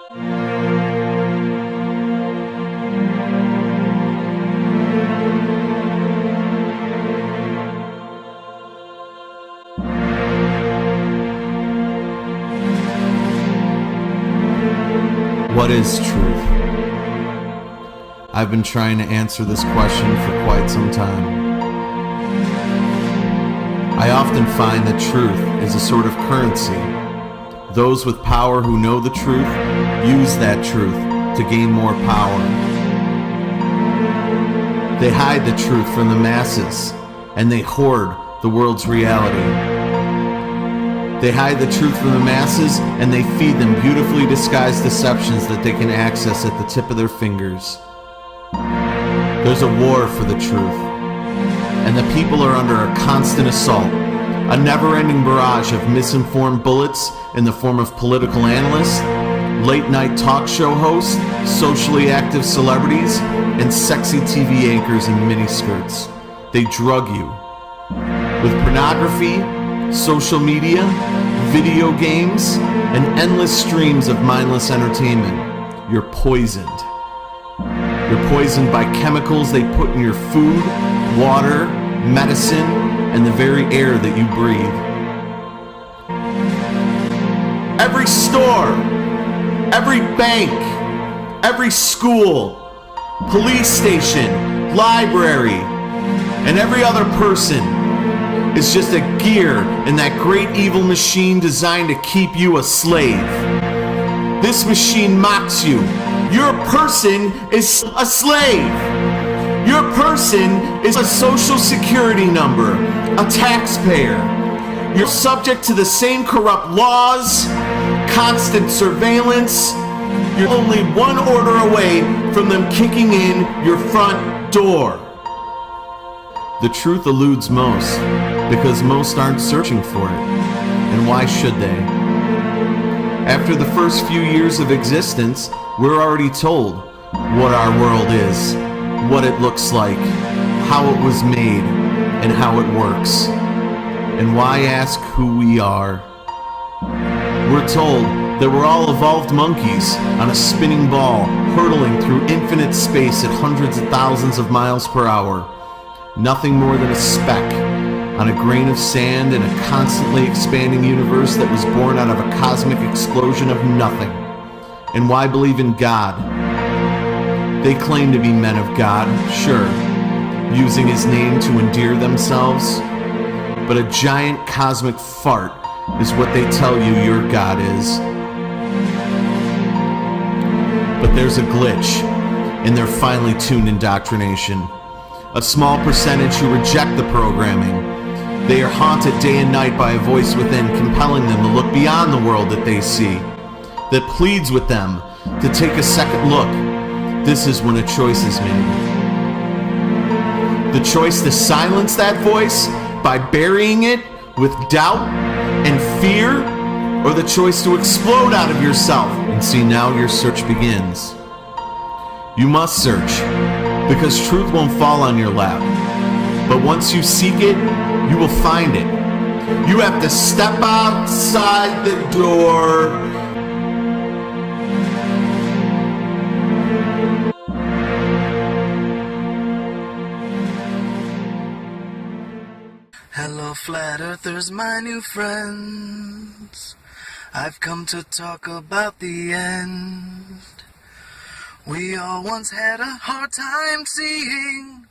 What is truth? I've been trying to answer this question for quite some time. I often find that truth is a sort of currency. Those with power who know the truth use that truth to gain more power. They hide the truth from the masses, and they hoard the world's reality. They hide the truth from the masses, and they feed them beautifully disguised deceptions that they can access at the tip of their fingers. There's a war for the truth, and the people are under a constant assault, a never-ending barrage of misinformed bullets in the form of political analysts, late-night talk show hosts, socially active celebrities, and sexy TV anchors in miniskirts. They drug you with pornography, social media, video games, and endless streams of mindless entertainment. You're poisoned. You're poisoned by chemicals they put in your food, water, medicine, and the very air that you breathe. Every store, every bank, every school, police station, library, and every other person is just a gear in that great evil machine designed to keep you a slave. This machine mocks you. Your person is a slave. Your person is a social security number, a taxpayer. You're subject to the same corrupt laws, constant surveillance. You're only one order away from them kicking in your front door. The truth eludes most because most aren't searching for it. And why should they? After the first few years of existence, we're already told what our world is, what it looks like, how it was made, and how it works. And why ask who we are? We're told that we're all evolved monkeys on a spinning ball, hurtling through infinite space at hundreds of thousands of miles per hour. Nothing more than a speck on a grain of sand in a constantly expanding universe that was born out of a cosmic explosion of nothing. And why believe in God? They claim to be men of God, sure, using his name to endear themselves, but a giant cosmic fart is what they tell you your God is. But there's a glitch in their finely tuned indoctrination. A small percentage who reject the programming. They are haunted day and night by a voice within, compelling them to look beyond the world that they see, that pleads with them to take a second look. This is when a choice is made. The choice to silence that voice by burying it with doubt and fear, or the choice to explode out of yourself. And see, now your search begins. You must search, because truth won't fall on your lap. But once you seek it, you will find it. You have to step outside the door. Hello, flat earthers, my new friends. I've come to talk about the end. We all once had a hard time seeing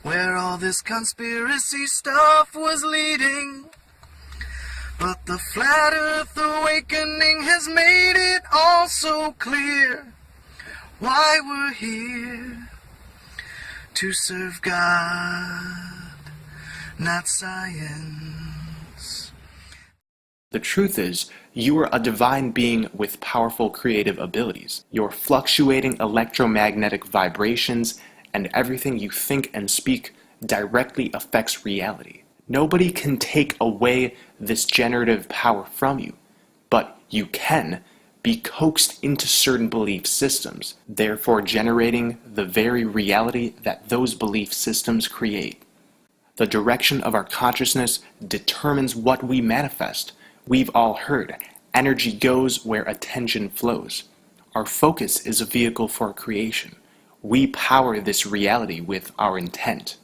where all this conspiracy stuff was leading. But the flat earth awakening has made it all so clear why we're here to serve God, not science. The truth is, you are a divine being with powerful creative abilities. Your fluctuating electromagnetic vibrations and everything you think and speak directly affects reality. Nobody can take away this generative power from you, but you can be coaxed into certain belief systems, therefore generating the very reality that those belief systems create. The direction of our consciousness determines what we manifest. We've all heard, energy goes where attention flows. Our focus is a vehicle for creation. We power this reality with our intent.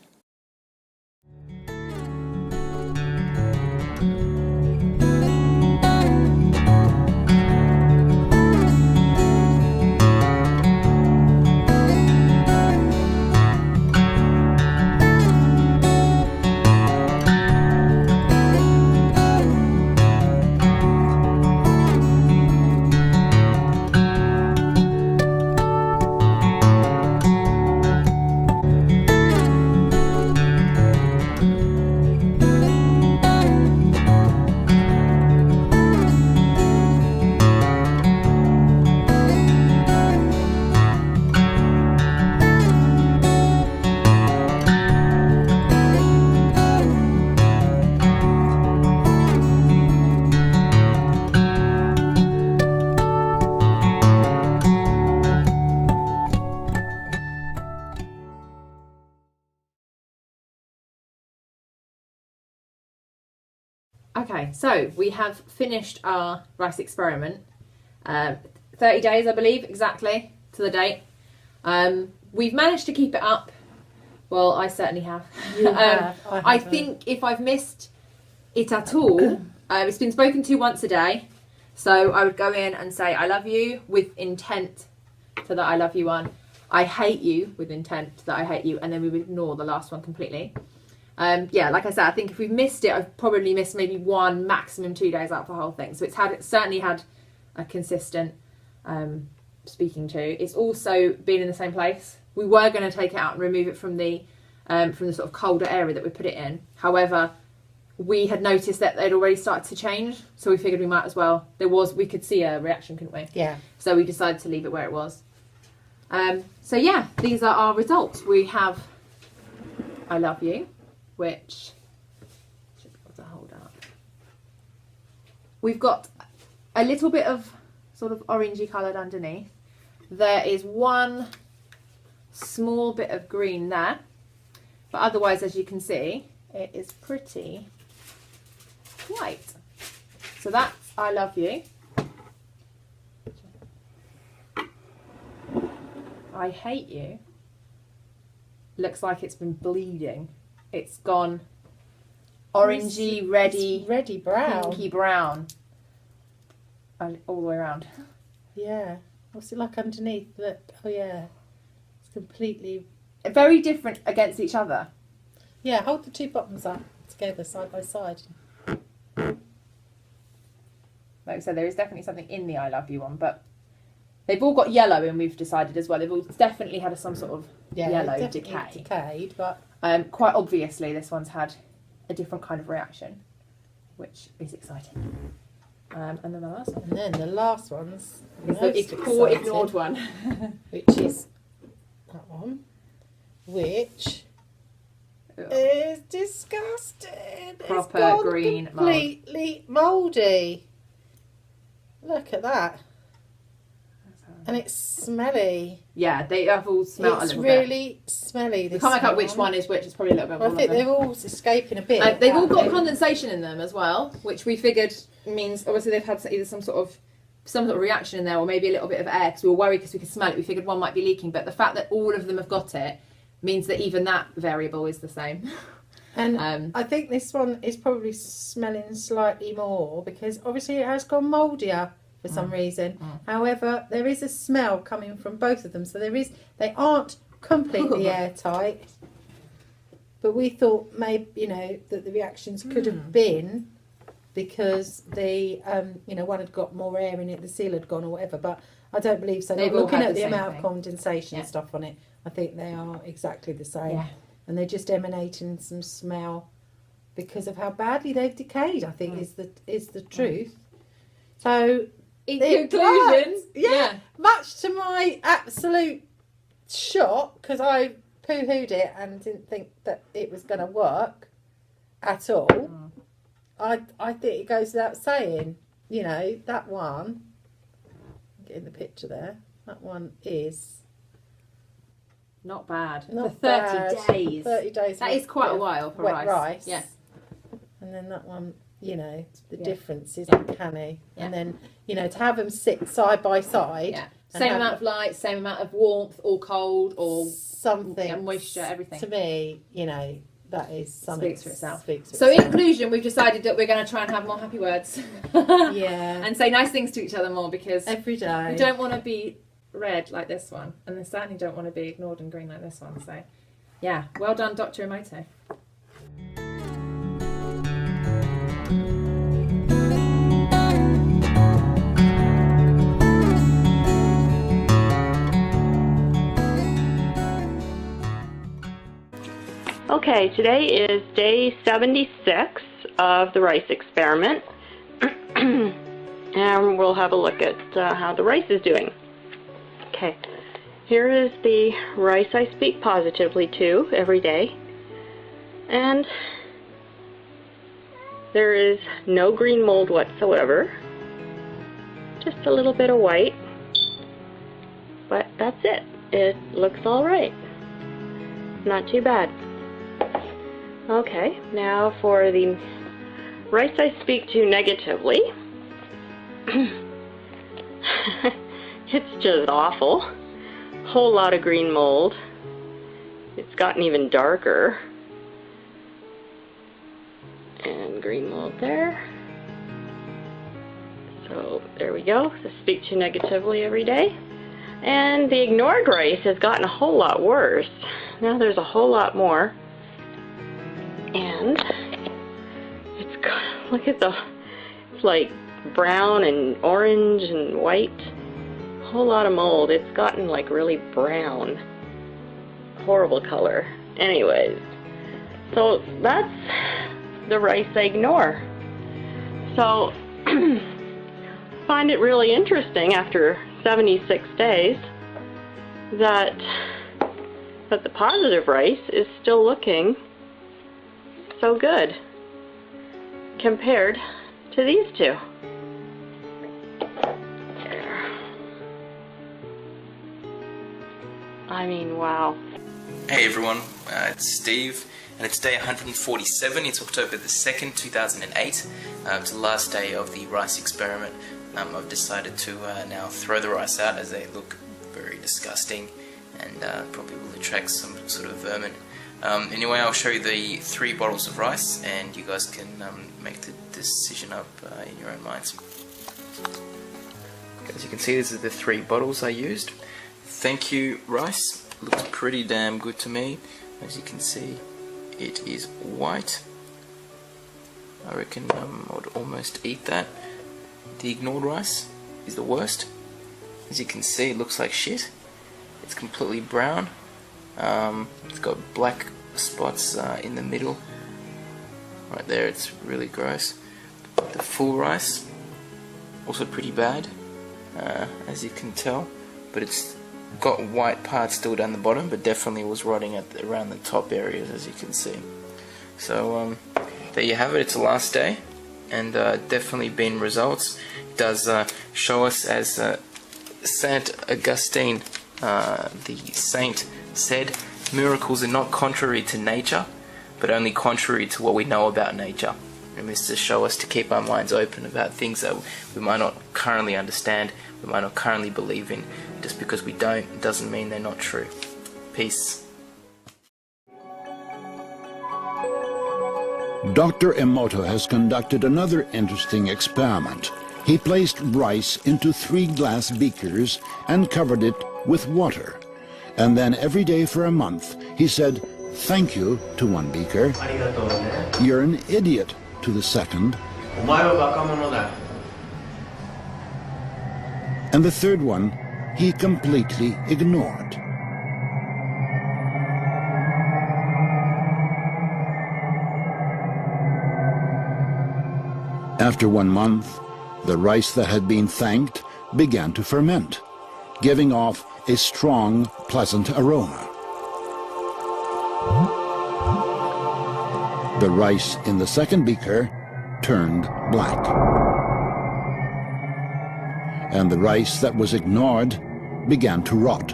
Okay, so we have finished our rice experiment. 30 days, I believe, exactly to the date. We've managed to keep it up. Well, I certainly have. You have. I think if I've missed it at all, it's been spoken to once a day. So I would go in and say, I love you with intent to that I love you one. I hate you with intent to that I hate you. And then we would ignore the last one completely. Yeah, like I said, I think if we've missed it, I've probably missed maybe 1, maximum 2 days out of the whole thing. So it's certainly had a consistent speaking to. It's also been in the same place. We were going to take it out and remove it from the sort of colder area that we put it in. However, we had noticed that they'd already started to change, so we figured we might as well. We could see a reaction, couldn't we? Yeah. So we decided to leave it where it was. So yeah, these are our results. We have I love you, which should be able to hold up. We've got a little bit of sort of orangey coloured underneath. There is one small bit of green there, but otherwise, as you can see, it is pretty white. So that's I love you. I hate you. Looks like it's been bleeding. It's gone orangey, reddy, reddy brown. pinky brown. All the way around. Yeah. What's it like underneath? Look. Oh yeah. It's completely. Very different against each other. Yeah. Hold the two bottoms up together side by side. Like I said, there is definitely something in the I love you one, but they've all got yellow in, we've decided as well. They've all definitely had some sort of yellow decay. Decayed, but quite obviously this one's had a different kind of reaction, which is exciting. And then the last one. And then the last one's It's the poor ignored one. which is that one, which is disgusting. Proper it's gone green mould. completely mouldy. Look at that. And it's smelly. Yeah, they have all smelled a It's little bit. really smelly. We can't make out which one is which. It's probably a little bit. Well, I think they're all escaping a bit. They've all got condensation in them as well, which we figured means obviously they've had either some sort of reaction in there, or maybe a little bit of air, because we were worried because we could smell it. We figured one might be leaking, but the fact that all of them have got it means that even that variable is the same. And I think this one is probably smelling slightly more because obviously it has gone mouldier for some reason. However, there is a smell coming from both of them, so they aren't completely airtight. But we thought maybe that the reactions could have been because the one had got more air in it, the seal had gone or whatever. But I don't believe so. They've all Looking had at the the same amount thing. of condensation and stuff on it, I think they are exactly the same. Yeah. And they're just emanating some smell because of how badly they've decayed. I think is the truth. So In it conclusion, worked. Yeah, much to my absolute shock, because I poo-hooed it and didn't think that it was going to work at all. I think it goes without saying, that one, getting the picture there, that one is not bad. not for 30 bad. days. 30 days. That is quite a while for wet rice. Yeah. And then that one, the Yeah. difference is uncanny. Yeah. And then, to have them sit side by side, Yeah. Same amount of light, same amount of warmth, or cold, or something, moisture, everything. To me, you know, that is something. Speaks for itself. Speaks for So in itself. conclusion, we've decided that we're going to try and have more happy words. Yeah. And say nice things to each other more, because Every day. we don't want to be red like this one, and they certainly don't want to be ignored and green like this one. So yeah, well done, Dr. Emoto. Okay, today is day 76 of the rice experiment, and we'll have a look at how the rice is doing. Okay, here is the rice I speak positively to every day, and there is no green mold whatsoever, just a little bit of white, but that's it. It looks all right, not too bad. Okay, now for the rice I speak to negatively. It's just awful. Whole lot of green mold. It's gotten even darker. And green mold there. So there we go. So speak to negatively every day. And the ignored rice has gotten a whole lot worse. Now there's a whole lot more. And it's got, look at it's like brown and orange and white. A whole lot of mold. It's gotten like really brown. Horrible color. Anyways, so that's the rice I ignore. So find it really interesting after 76 days that the positive rice is still looking so good compared to these two. I mean, wow. Hey everyone, it's Steve, and it's day 147. It's October the 2nd, 2008. It's the last day of the rice experiment. I've decided to now throw the rice out as they look very disgusting and probably will attract some sort of vermin. Anyway, I'll show you the 3 bottles of rice, and you guys can make the decision up in your own minds. As you can see, these are the 3 bottles I used. Thank you, rice. Looks pretty damn good to me. As you can see, it is white. I reckon I would almost eat that. The ignored rice is the worst. As you can see, it looks like shit. It's completely brown. It's got black spots in the middle. Right there, it's really gross. The full rice, also pretty bad, as you can tell. But it's got white parts still down the bottom, but definitely was rotting around the top areas, as you can see. So there you have it. It's the last day, and definitely been results. It does show us, as Saint Augustine, the saint, said, miracles are not contrary to nature, but only contrary to what we know about nature. And this to show us to keep our minds open about things that we might not currently understand, we might not currently believe in. Just because we don't doesn't mean they're not true. Peace. Dr. Emoto has conducted another interesting experiment. He placed rice into 3 glass beakers and covered it with water. And then every day for a month, he said, "Thank you" to one beaker, "You're an idiot" to the second, and the third one he completely ignored. After 1 month, the rice that had been thanked began to ferment, giving off a strong, pleasant aroma. The rice in the second beaker turned black, and the rice that was ignored began to rot.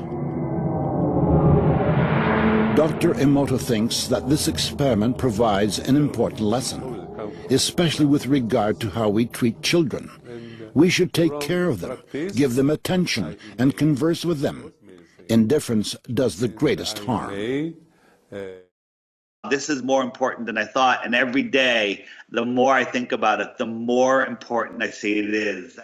Dr. Emoto thinks that this experiment provides an important lesson, especially with regard to how we treat children. We should take care of them, give them attention, and converse with them. Indifference does the greatest harm. This is more important than I thought, and every day, the more I think about it, the more important I see it is.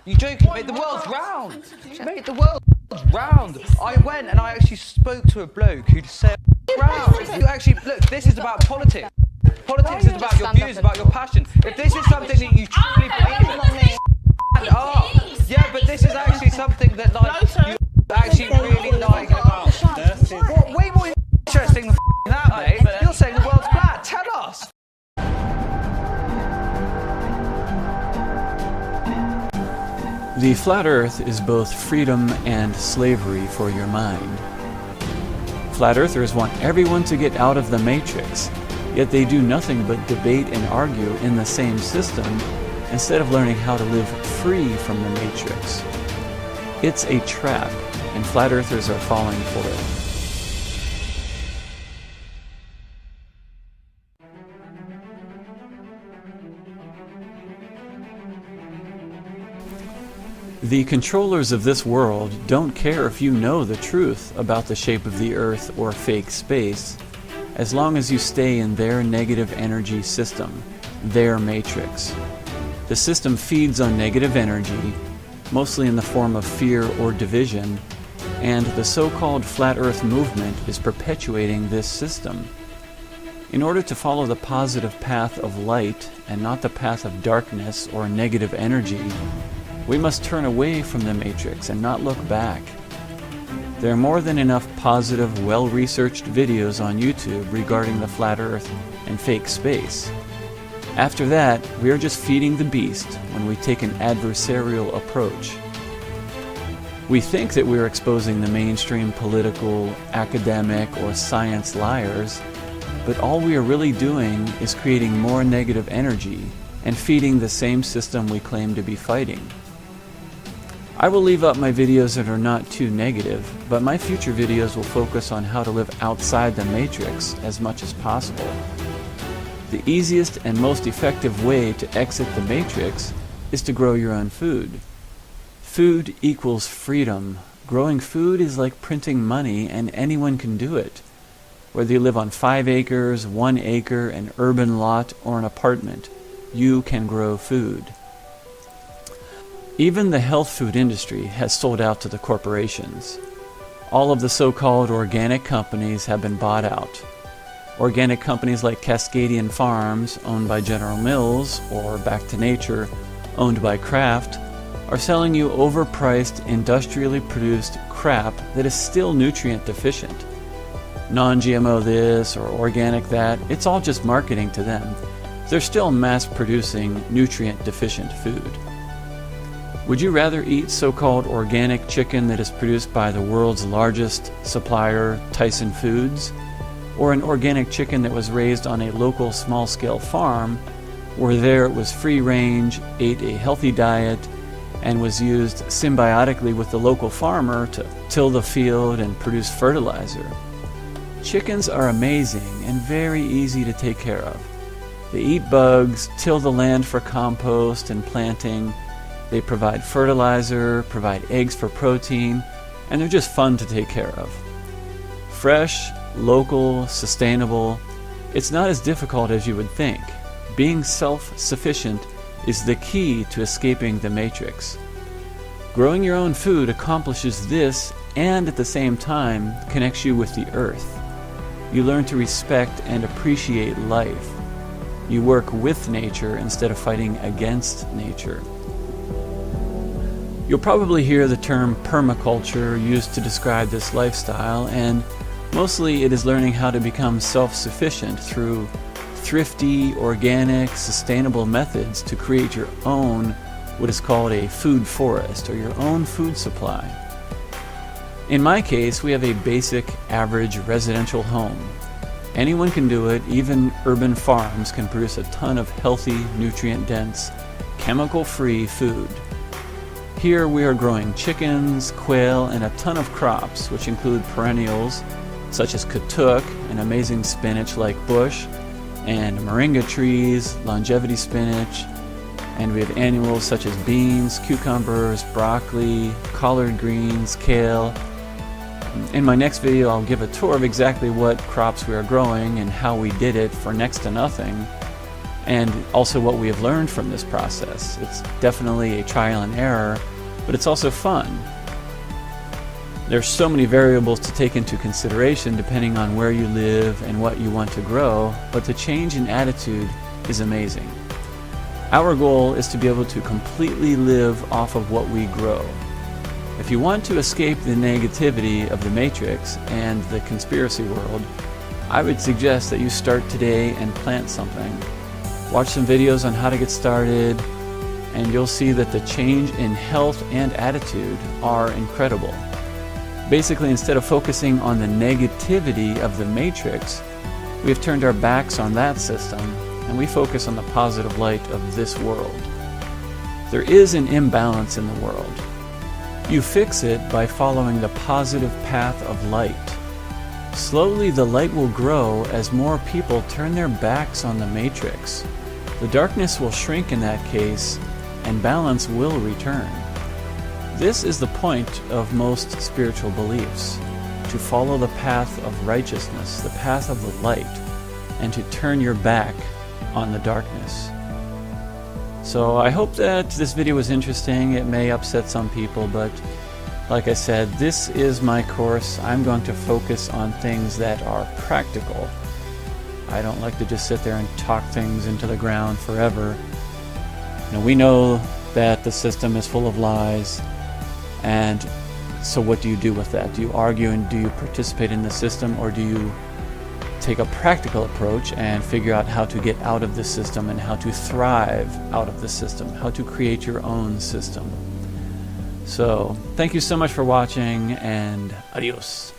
You joking, mate? The world's round. Mate, the world's round. I went and I actually spoke to a bloke who'd said round. You actually, look, this is about politics. Politics is about your views, about your passion. If this is something that you truly believe in, stand up. Yeah, but this is actually something that like you actually really like about. What, way more interesting than that, mate. You're saying the world's flat. Tell us. The flat earth is both freedom and slavery for your mind. Flat earthers want everyone to get out of the matrix, yet they do nothing but debate and argue in the same system instead of learning how to live free from the matrix. It's a trap, and flat earthers are falling for it. The controllers of this world don't care if you know the truth about the shape of the earth or fake space, as long as you stay in their negative energy system, their matrix. The system feeds on negative energy, mostly in the form of fear or division, and the so-called flat earth movement is perpetuating this system. In order to follow the positive path of light and not the path of darkness or negative energy, we must turn away from the matrix and not look back. There are more than enough positive, well-researched videos on YouTube regarding the flat earth and fake space. After that, we are just feeding the beast when we take an adversarial approach. We think that we are exposing the mainstream political, academic, or science liars, but all we are really doing is creating more negative energy and feeding the same system we claim to be fighting. I will leave up my videos that are not too negative, but my future videos will focus on how to live outside the matrix as much as possible. The easiest and most effective way to exit the matrix is to grow your own food. Food equals freedom. Growing food is like printing money, and anyone can do it. Whether you live on 5 acres, 1 acre, an urban lot, or an apartment, you can grow food. Even the health food industry has sold out to the corporations. All of the so-called organic companies have been bought out. Organic companies like Cascadian Farms, owned by General Mills, or Back to Nature, owned by Kraft, are selling you overpriced, industrially produced crap that is still nutrient deficient. Non-GMO this or organic that, it's all just marketing to them. They're still mass-producing nutrient deficient food. Would you rather eat so-called organic chicken that is produced by the world's largest supplier, Tyson Foods, or an organic chicken that was raised on a local small-scale farm, where there it was free-range, ate a healthy diet, and was used symbiotically with the local farmer to till the field and produce fertilizer? Chickens are amazing and very easy to take care of. They eat bugs, till the land for compost and planting. They provide fertilizer, provide eggs for protein, and they're just fun to take care of. Fresh, local, sustainable, it's not as difficult as you would think. Being self-sufficient is the key to escaping the matrix. Growing your own food accomplishes this and at the same time connects you with the earth. You learn to respect and appreciate life. You work with nature instead of fighting against nature. You'll probably hear the term permaculture used to describe this lifestyle, and mostly it is learning how to become self-sufficient through thrifty, organic, sustainable methods to create your own, what is called a food forest, or your own food supply. In my case, we have a basic, average residential home. Anyone can do it. Even urban farms can produce a ton of healthy, nutrient-dense, chemical-free food. Here we are growing chickens, quail, and a ton of crops, which include perennials such as katuk, an amazing spinach like bush, and moringa trees, longevity spinach, and we have annuals such as beans, cucumbers, broccoli, collard greens, kale. In my next video, I'll give a tour of exactly what crops we are growing and how we did it for next to nothing, and also what we have learned from this process. It's definitely a trial and error, but it's also fun. There's so many variables to take into consideration depending on where you live and what you want to grow, but the change in attitude is amazing. Our goal is to be able to completely live off of what we grow. If you want to escape the negativity of the Matrix and the conspiracy world, I would suggest that you start today and plant something. Watch some videos on how to get started, and you'll see that the change in health and attitude are incredible. Basically, instead of focusing on the negativity of the Matrix, we have turned our backs on that system, and we focus on the positive light of this world. There is an imbalance in the world. You fix it by following the positive path of light. Slowly the light will grow as more people turn their backs on the Matrix. The darkness will shrink in that case, and balance will return. This is the point of most spiritual beliefs, to follow the path of righteousness, the path of the light, and to turn your back on the darkness. So I hope that this video was interesting. It may upset some people, but like I said, this is my course. I'm going to focus on things that are practical. I don't like to just sit there and talk things into the ground forever. We know that the system is full of lies, and so what do you do with that? Do you argue and do you participate in the system, or do you take a practical approach and figure out how to get out of the system and how to thrive out of the system, how to create your own system? So, thank you so much for watching, and adios.